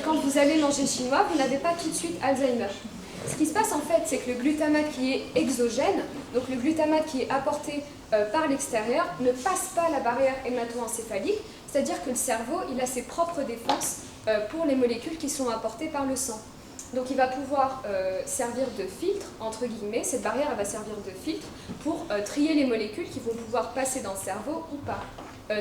quand vous allez manger chinois, vous n'avez pas tout de suite Alzheimer ? Ce qui se passe en fait, c'est que le glutamate qui est exogène, donc le glutamate qui est apporté par l'extérieur, ne passe pas la barrière hémato-encéphalique, c'est-à-dire que le cerveau il a ses propres défenses pour les molécules qui sont apportées par le sang. Donc il va pouvoir servir de filtre, entre guillemets, cette barrière elle va servir de filtre pour trier les molécules qui vont pouvoir passer dans le cerveau ou pas.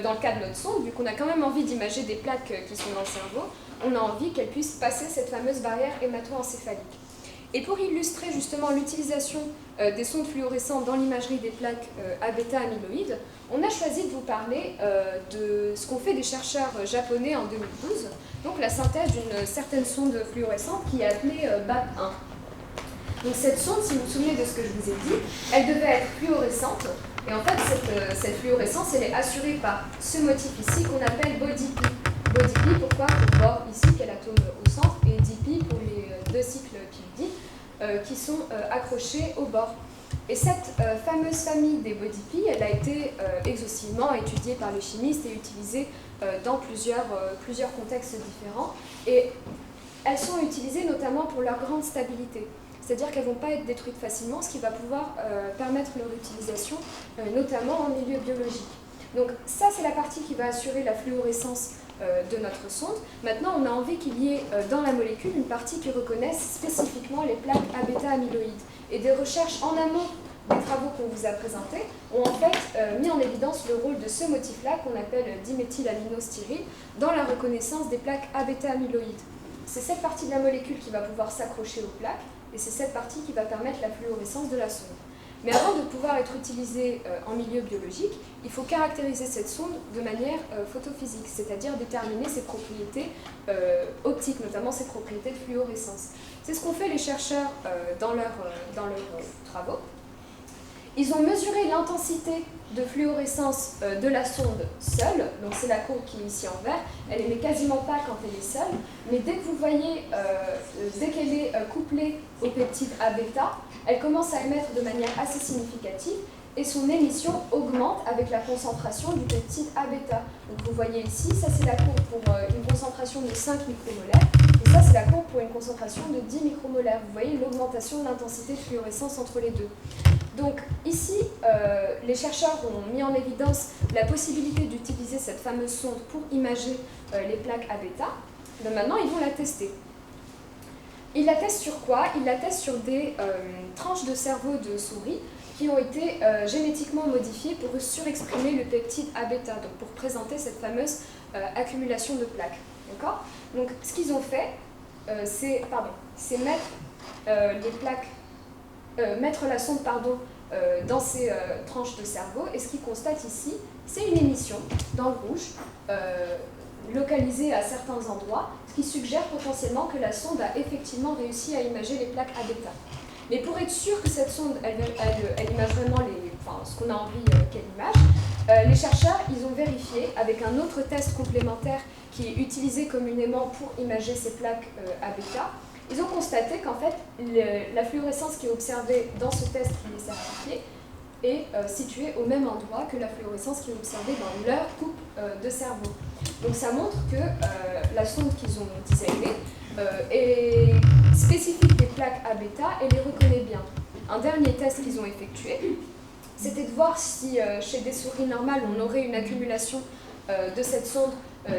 Dans le cas de notre sonde, vu qu'on a quand même envie d'imager des plaques qui sont dans le cerveau, on a envie qu'elle puisse passer cette fameuse barrière hémato-encéphalique. Et pour illustrer justement l'utilisation des sondes fluorescentes dans l'imagerie des plaques à bêta-amyloïdes, on a choisi de vous parler de ce qu'ont fait des chercheurs japonais en 2012, donc la synthèse d'une certaine sonde fluorescente qui est appelée BAP1. Donc cette sonde, si vous vous souvenez de ce que je vous ai dit, elle devait être fluorescente, et en fait cette fluorescence elle est assurée par ce motif ici qu'on appelle body P. Body P, pourquoi? Pour bord ici, qui est l'atome au centre, et DP pour les deux cycles PID qui sont accrochés au bord. Et cette fameuse famille des body P, elle a été exhaustivement étudiée par les chimistes et utilisée dans plusieurs contextes différents. Et elles sont utilisées notamment pour leur grande stabilité. C'est-à-dire qu'elles ne vont pas être détruites facilement, ce qui va pouvoir permettre leur utilisation, notamment en milieu biologique. Donc ça, c'est la partie qui va assurer la fluorescence de notre sonde. Maintenant, on a envie qu'il y ait dans la molécule une partie qui reconnaisse spécifiquement les plaques A-bêta-amyloïdes. Et des recherches en amont des travaux qu'on vous a présentés ont en fait mis en évidence le rôle de ce motif-là qu'on appelle diméthylaminostyryle dans la reconnaissance des plaques A-bêta-amyloïdes. C'est cette partie de la molécule qui va pouvoir s'accrocher aux plaques et c'est cette partie qui va permettre la fluorescence de la sonde. Mais avant de pouvoir être utilisée en milieu biologique, il faut caractériser cette sonde de manière photophysique, c'est-à-dire déterminer ses propriétés optiques, notamment ses propriétés de fluorescence. C'est ce qu'ont fait les chercheurs dans leurs travaux. Ils ont mesuré l'intensité de fluorescence de la sonde seule, donc c'est la courbe qui est ici en vert, elle n'émet quasiment pas quand elle est seule, mais dès que vous voyez, dès qu'elle est couplée au peptide A-bêta, elle commence à émettre de manière assez significative et son émission augmente avec la concentration du peptide A-bêta. Donc vous voyez ici, ça c'est la courbe pour une concentration de 5 micromolaires, et ça c'est la courbe pour une concentration de 10 micromolaires. Vous voyez l'augmentation de l'intensité de fluorescence entre les deux. Donc ici, les chercheurs ont mis en évidence la possibilité d'utiliser cette fameuse sonde pour imager les plaques A-bêta. Donc maintenant, ils vont la tester. Ils la testent sur quoi? Ils la testent sur des tranches de cerveau de souris qui ont été génétiquement modifiées pour surexprimer le peptide A-bêta, donc pour présenter cette fameuse accumulation de plaques. D'accord? Donc ce qu'ils ont fait, c'est mettre les plaques mettre la sonde dans ces tranches de cerveau, et ce qu'ils constatent ici, c'est une émission dans le rouge, localisée à certains endroits, ce qui suggère potentiellement que la sonde a effectivement réussi à imager les plaques A-bêta. Mais pour être sûr que cette sonde, elle image vraiment ce qu'on a envie qu'elle image, les chercheurs, ils ont vérifié avec un autre test complémentaire qui est utilisé communément pour imager ces plaques A-bêta. Ils ont constaté qu'en fait, la fluorescence qui est observée dans ce test qui est certifié est située au même endroit que la fluorescence qui est observée dans leur coupe de cerveau. Donc ça montre que la sonde qu'ils ont designée est spécifique des plaques A-bêta et les reconnaît bien. Un dernier test qu'ils ont effectué, c'était de voir si chez des souris normales, on aurait une accumulation de cette sonde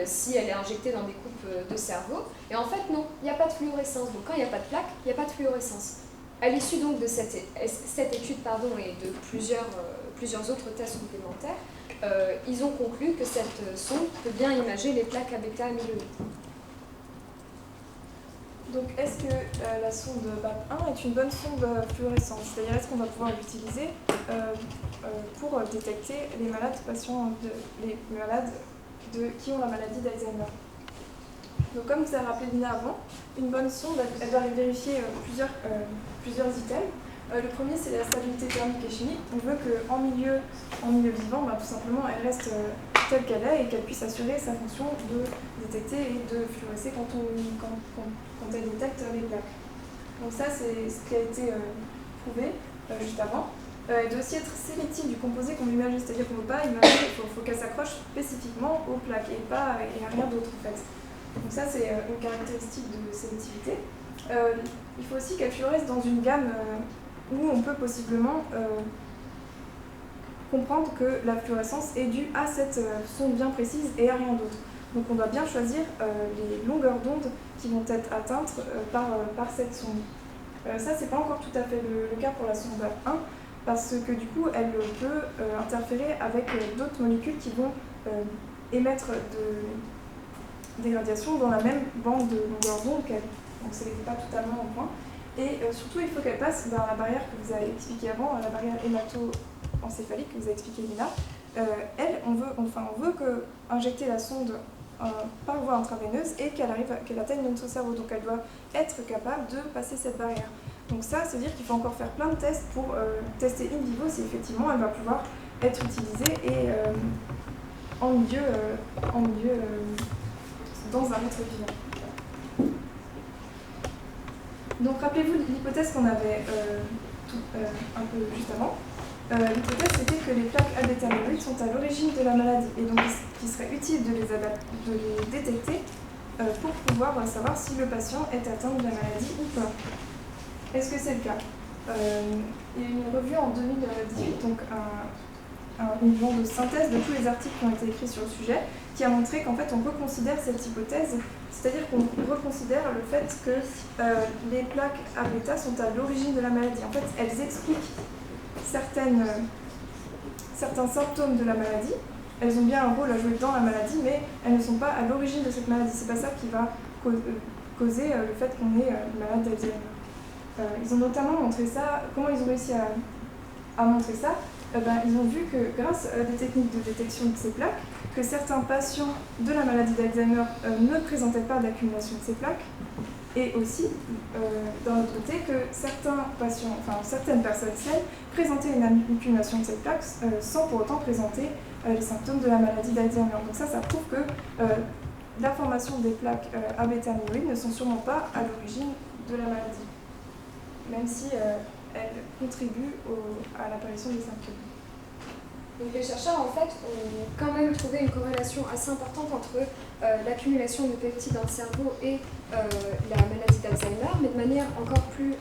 si elle est injectée dans des coupes de cerveau. Et en fait, non, il n'y a pas de fluorescence. Donc quand il n'y a pas de plaque, il n'y a pas de fluorescence. À l'issue donc de cette étude et de plusieurs autres tests complémentaires, ils ont conclu que cette sonde peut bien imager les plaques A-bêta-amyloïdes. Donc est-ce que la sonde BAP1 est une bonne sonde fluorescente? C'est-à-dire est-ce qu'on va pouvoir l'utiliser pour détecter les malades qui ont la maladie d'Alzheimer? Donc comme vous avez rappelé Lina avant, une bonne sonde, elle doit vérifier plusieurs items. Le premier, c'est la stabilité thermique et chimique. On veut qu'en milieu vivant, tout simplement, elle reste telle qu'elle est et qu'elle puisse assurer sa fonction de détecter et de fluorescer quand elle détecte les plaques. Donc ça, c'est ce qui a été prouvé juste avant. Elle doit aussi être sélective du composé qu'on veut imager, c'est-à-dire qu'on ne veut pas imager, il faut qu'elle s'accroche spécifiquement aux plaques et à rien d'autre en fait. Donc ça, c'est une caractéristique de sélectivité. Il faut aussi qu'elle fluoresce dans une gamme où on peut possiblement comprendre que la fluorescence est due à cette sonde bien précise et à rien d'autre. Donc on doit bien choisir les longueurs d'onde qui vont être atteintes par cette sonde. Ça, c'est pas encore tout à fait le cas pour la sonde BAP1, parce que du coup, elle peut interférer avec d'autres molécules qui vont émettre des radiations dans la même bande de longueur d'onde qu'elle. Donc c'est pas totalement au point. Et surtout, il faut qu'elle passe dans la barrière que vous avez expliquée avant, la barrière hémato-encéphalique que vous avez expliqué Lina. On veut injecter la sonde par voie intraveineuse et qu'elle atteigne notre cerveau. Donc elle doit être capable de passer cette barrière. Donc ça, c'est dire qu'il faut encore faire plein de tests pour tester in vivo si effectivement elle va pouvoir être utilisée et en milieu dans un être vivant. Donc rappelez-vous l'hypothèse qu'on avait un peu juste avant. L'hypothèse c'était que les plaques A-bêta-amyloïdes sont à l'origine de la maladie et donc qu'il serait utile de les détecter pour pouvoir savoir si le patient est atteint de la maladie ou pas. Est-ce que c'est le cas? Il y a eu une revue en 2018, donc une genre de synthèse de tous les articles qui ont été écrits sur le sujet, qui a montré qu'en fait on reconsidère cette hypothèse, c'est-à-dire qu'on reconsidère le fait que les plaques A-bêta sont à l'origine de la maladie. En fait, elles expliquent certains symptômes de la maladie. Elles ont bien un rôle à jouer dans la maladie, mais elles ne sont pas à l'origine de cette maladie. C'est pas ça qui va causer le fait qu'on est malade d'Alzheimer. Ils ont notamment montré ça. Comment ils ont réussi à montrer ça? Ils ont vu que grâce à des techniques de détection de ces plaques, que certains patients de la maladie d'Alzheimer ne présentaient pas d'accumulation de ces plaques, et aussi, d'un autre côté, que certaines personnes saines présentaient une accumulation de ces plaques sans pour autant présenter les symptômes de la maladie d'Alzheimer. Donc ça prouve que la formation des plaques A-bêta-amyloïdes ne sont sûrement pas à l'origine de la maladie, même si elles contribuent à l'apparition des symptômes. Donc les chercheurs en fait ont quand même trouvé une corrélation assez importante entre l'accumulation de peptides dans le cerveau et la maladie d'Alzheimer, mais de manière encore plus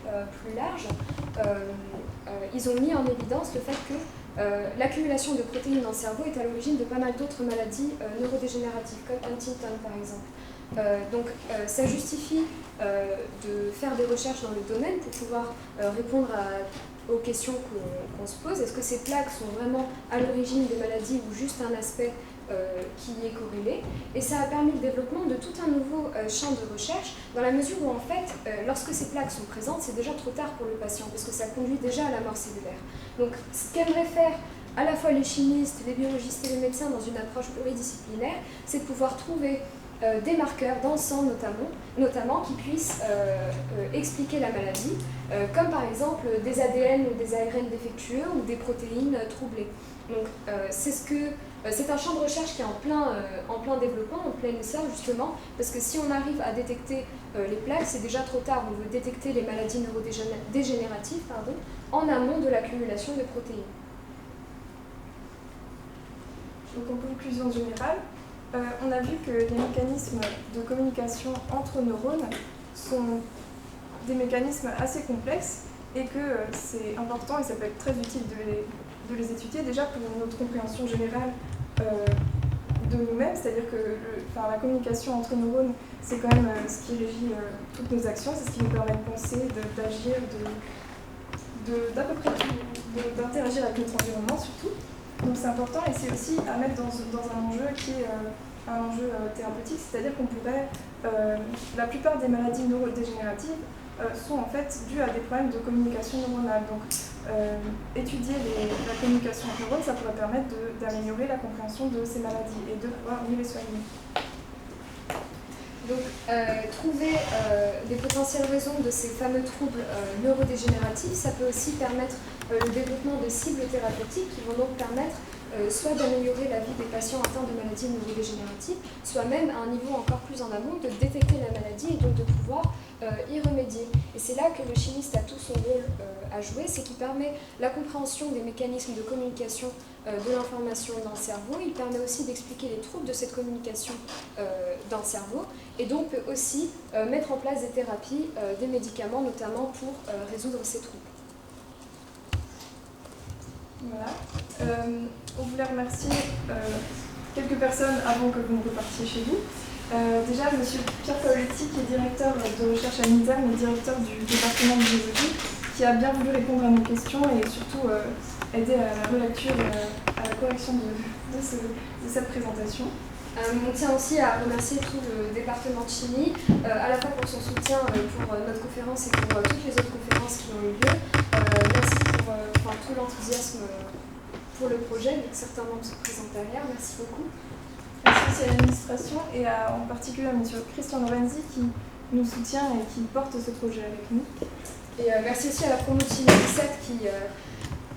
large, ils ont mis en évidence le fait que l'accumulation de protéines dans le cerveau est à l'origine de pas mal d'autres maladies neurodégénératives, comme Huntington par exemple. Donc ça justifie de faire des recherches dans le domaine pour pouvoir répondre aux questions qu'on se pose. Est-ce que ces plaques sont vraiment à l'origine des maladies ou juste un aspect qui y est corrélé? Et ça a permis le développement de tout un nouveau champ de recherche, dans la mesure où en fait, lorsque ces plaques sont présentes, c'est déjà trop tard pour le patient, parce que ça conduit déjà à la mort cellulaire. Donc ce qu'aimeraient faire à la fois les chimistes, les biologistes et les médecins dans une approche pluridisciplinaire, c'est de pouvoir trouver des marqueurs dans le sang notamment qui puissent expliquer la maladie, comme par exemple des ADN ou des ARN défectueux ou des protéines troublées. Donc c'est un champ de recherche qui est en plein développement, en plein essor justement, parce que si on arrive à détecter les plaques, c'est déjà trop tard. On veut détecter les maladies neurodégénératives en amont de l'accumulation de protéines. Donc en conclusion générale, on a vu que les mécanismes de communication entre neurones sont des mécanismes assez complexes et que c'est important et ça peut être très utile de les étudier déjà pour notre compréhension générale de nous-mêmes, c'est-à-dire que la communication entre neurones, c'est quand même ce qui régit toutes nos actions, c'est ce qui nous permet de penser, d'agir, d'à peu près tout, d'interagir avec notre environnement surtout. Donc c'est important et c'est aussi à mettre dans un enjeu qui est un enjeu thérapeutique, c'est-à-dire qu'on pourrait, la plupart des maladies neurodégénératives sont en fait dues à des problèmes de communication neuronale. Donc étudier la communication entre neurones, ça pourrait permettre d'améliorer la compréhension de ces maladies et de pouvoir mieux les soigner. Donc, trouver des potentielles raisons de ces fameux troubles neurodégénératifs, ça peut aussi permettre le développement de cibles thérapeutiques qui vont donc permettre soit d'améliorer la vie des patients atteints de maladies neurodégénératives, soit même à un niveau encore plus en amont de détecter la maladie et donc de pouvoir y remédier. Et c'est là que le chimiste a tout son rôle à jouer, c'est qu'il permet la compréhension des mécanismes de communication de l'information dans le cerveau, il permet aussi d'expliquer les troubles de cette communication dans le cerveau, et donc peut aussi mettre en place des thérapies, des médicaments notamment pour résoudre ces troubles. Voilà. On voulait remercier quelques personnes avant que vous ne repartiez chez vous. Déjà, M. Pierre Paoletti, qui est directeur de recherche à l'INSERM et directeur du département de biologie, qui a bien voulu répondre à nos questions et surtout aider à la relecture, à la correction de cette présentation. On tient aussi à remercier tout le département de chimie, à la fois pour son soutien pour notre conférence et pour toutes les autres conférences qui ont eu lieu. Merci pour tout l'enthousiasme pour le projet, donc certains membres se présentent derrière. Merci beaucoup. Merci aussi à l'administration et en particulier à M. Christian Lorenzi qui nous soutient et qui porte ce projet avec nous. Et merci aussi à la promo de Chimie 17 qui,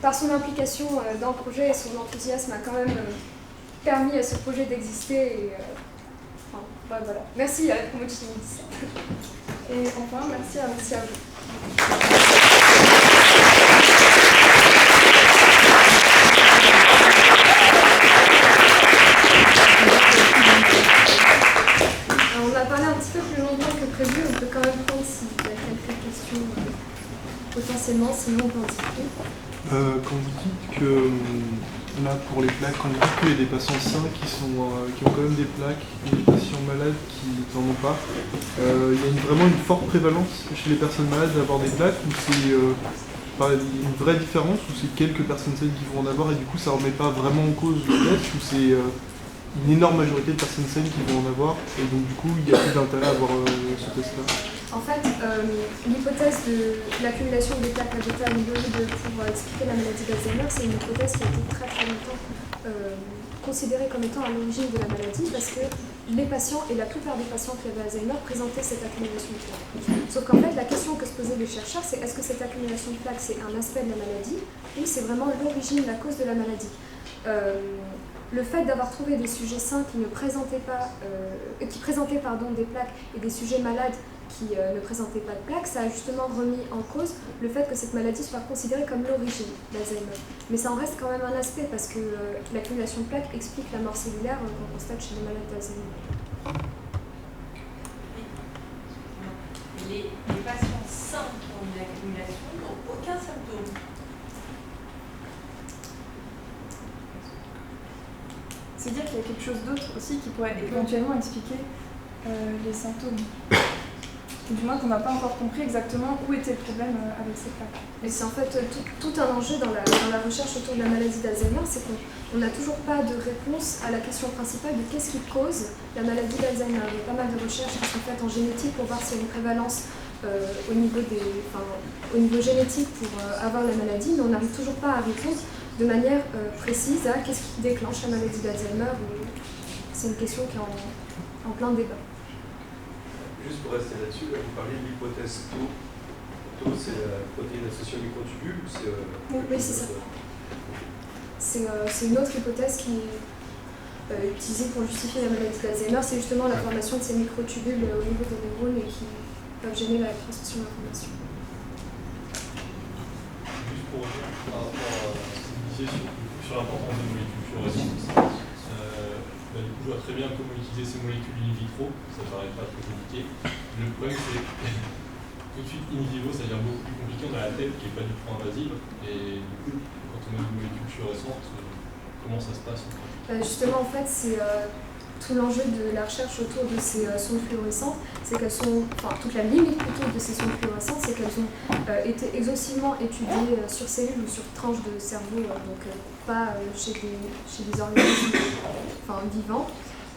par son implication dans le projet et son enthousiasme, a quand même permis à ce projet d'exister. Et, voilà. Merci à la promo de Chimie 17. Et enfin, merci à vous. On a parlé un expliquer. Quand vous dites que là pour les plaques, quand vous dites qu'il y a des patients sains qui ont quand même des plaques, et des patients malades qui n'en ont pas, il y a vraiment une forte prévalence chez les personnes malades d'avoir des plaques, ou c'est une vraie différence, ou c'est quelques personnes saines qui vont en avoir et du coup ça ne remet pas vraiment en cause le test, ou c'est une énorme majorité de personnes saines qui vont en avoir, et donc du coup il y a plus d'intérêt à avoir ce test-là? En fait, l'hypothèse de l'accumulation des plaques à bêta-amyloïdes pour expliquer la maladie d'Alzheimer, c'est une hypothèse qui a été très très longtemps considérée comme étant à l'origine de la maladie, parce que les patients, et la plupart des patients qui avaient Alzheimer, présentaient cette accumulation de plaques. Sauf qu'en fait, la question que se posaient les chercheurs, c'est est-ce que cette accumulation de plaques, c'est un aspect de la maladie, ou c'est vraiment l'origine, la cause de la maladie. Le fait d'avoir trouvé des sujets sains qui présentaient des plaques et des sujets malades qui ne présentaient pas de plaques, ça a justement remis en cause le fait que cette maladie soit considérée comme l'origine d'Alzheimer. Mais ça en reste quand même un aspect parce que l'accumulation de plaques explique la mort cellulaire qu'on constate chez les malades d'Alzheimer. Les patients sains qui ont une accumulation n'ont aucun symptôme. C'est-à-dire qu'il y a quelque chose d'autre aussi qui pourrait éventuellement expliquer les symptômes. Du moins qu'on n'a pas encore compris exactement où était le problème avec ces plaques. Et c'est en fait tout un enjeu dans la recherche autour de la maladie d'Alzheimer, c'est qu'on n'a toujours pas de réponse à la question principale de qu'est-ce qui cause la maladie d'Alzheimer. Il y a pas mal de recherches qui sont faites en génétique pour voir s'il y a une prévalence au niveau génétique pour avoir la maladie, mais on n'arrive toujours pas à répondre de manière précise à qu'est-ce qui déclenche la maladie d'Alzheimer. C'est une question qui est en plein débat. Juste pour rester là-dessus, vous parlez de l'hypothèse Tau. Tau, c'est la protéine associée au microtubule ou c'est... Oui, c'est ça. C'est une autre hypothèse qui est utilisée pour justifier la maladie d'Alzheimer. C'est justement la formation de ces microtubules au niveau des neurones et qui peuvent gêner la transmission d'informations. Juste pour revenir par rapport à ce que vous disiez sur l'importance des molécules fluorescentes. Du coup, je vois très bien comment utiliser ces molécules in vitro, ça ne paraît pas très compliqué. Le problème, c'est tout de suite in vivo, ça devient beaucoup plus compliqué. On a la tête qui n'est pas du tout invasive, et du coup, quand on a des molécules fluorescentes, comment ça se passe en fait? Justement, en fait, c'est tout l'enjeu de la recherche autour de ces sondes fluorescentes, c'est qu'elles sont, toute la limite plutôt de ces sondes fluorescentes, c'est qu'elles ont été exhaustivement étudiées sur cellules ou sur tranches de cerveau, donc pas chez des organismes vivants.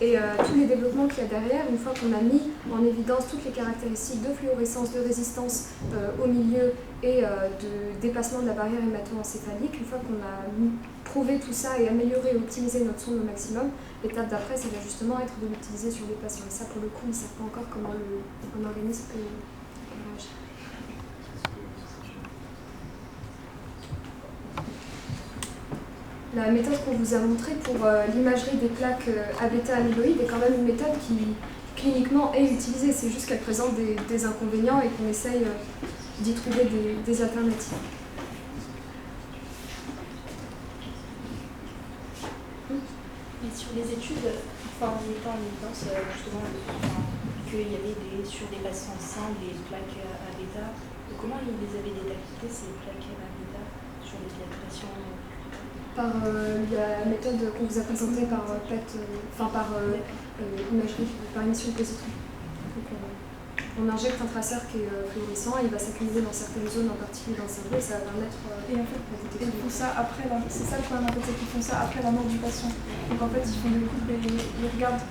Et tous les développements qu'il y a derrière, une fois qu'on a mis en évidence toutes les caractéristiques de fluorescence, de résistance au milieu et de dépassement de la barrière hémato-encéphalique, une fois qu'on a prouvé tout ça et amélioré et optimisé notre sonde au maximum, l'étape d'après, ça va justement être de l'utiliser sur les patients. Et ça, pour le coup, ils ne savent pas encore comment un organisme peut réagir. La méthode qu'on vous a montrée pour l'imagerie des plaques à bêta-amyloïdes est quand même une méthode qui, cliniquement, est utilisée. C'est juste qu'elle présente des inconvénients et qu'on essaye d'y trouver des alternatives. Mais sur les études, en mettant en évidence justement qu'il y avait sur des patients sains des plaques à bêta, comment ils les avaient détectées ces plaques à bêta sur les patients? Par la méthode qu'on vous a présentée par imagerie, par émission de positron. On injecte un traceur qui est fluorescent et il va s'accumuler dans certaines zones, en particulier dans le cerveau, et ça va permettre et en fait, ils font ça après c'est ça le problème en fait, c'est qu'ils font ça après la mort du patient. Donc en fait, ils font des coupes et ils regardent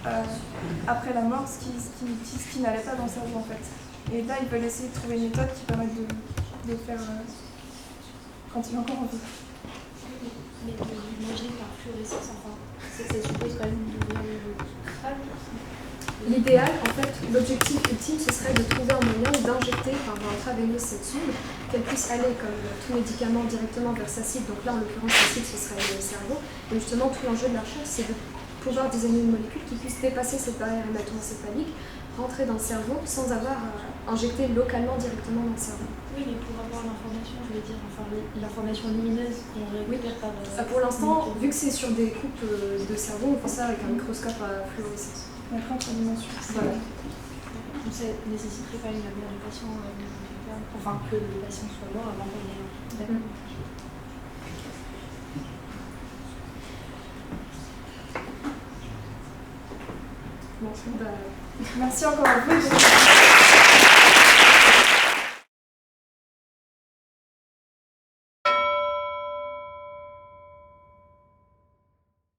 après la mort ce qui n'allait pas dans le cerveau en fait. Et là, ils veulent essayer de trouver une méthode qui permette de faire quand il est encore en vie. Mais l'imagerie par fluorescence, ça suppose quand même de le crâne. L'idéal, en fait, l'objectif ultime, ce serait de trouver un moyen d'injecter par voie intraveineuse cette sonde, qu'elle puisse aller comme tout médicament directement vers sa cible. Donc là, en l'occurrence, sa cible, ce serait le cerveau. Et justement, tout l'enjeu de la recherche, c'est de pouvoir designer une molécule qui puisse dépasser cette barrière hémato-encéphalique, rentrer dans le cerveau sans avoir injecté localement directement dans le cerveau. Oui, mais pour avoir l'information, je veux dire, l'information lumineuse qu'on récupère par... Pour l'instant, vu que c'est sur des coupes de cerveau, on fait ça avec un microscope à fluorescence. Après, entre dimensions. Voilà. Donc ça nécessiterait quand même la mort du patient, enfin que le patient soit mort avant qu'on ait... D'accord. Bon, merci encore un peu.